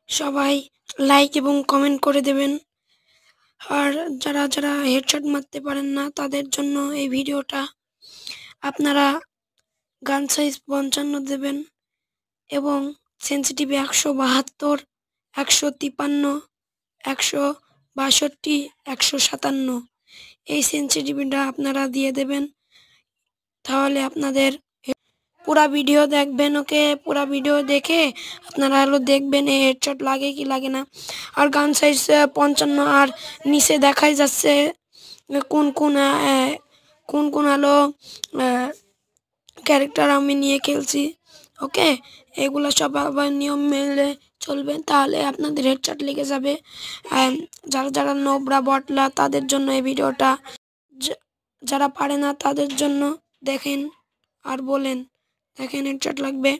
সবাই লাইক এবং কমেন্ট করে দেবেন। আর যারা যারা হেডশট মারতে পারেন না তাদের জন্য এই ভিডিওটা। আপনারা গান সাইজ 55 দেবেন এবং সেনসিটিভ 172, 153, 162, 157 এই সেনসিটিভিটা আপনারা দিয়ে দেবেন। তাহলে আপনাদের পুরা ভিডিও দেখবেন। পুরা ভিডিও দেখে আপনারা দেখবেন এই হেডশট লাগে কি লাগে না। আর গান সাইজ 55 আর নিচে দেখাই যাচ্ছে কোন কোন কোন কোন ক্যারেক্টার আমি নিয়ে খেলছি। ওকে, এগুলো সব আবার নিয়ম মেনে চলবেন, তাহলে আপনাদের হেডশট লেগে যাবে। যারা যারা নোবরা বটলা তাদের জন্য এই ভিডিওটা, যারা পারে না তাদের জন্য দেখেন আর বলেন দেখেন হেডশট লাগবে।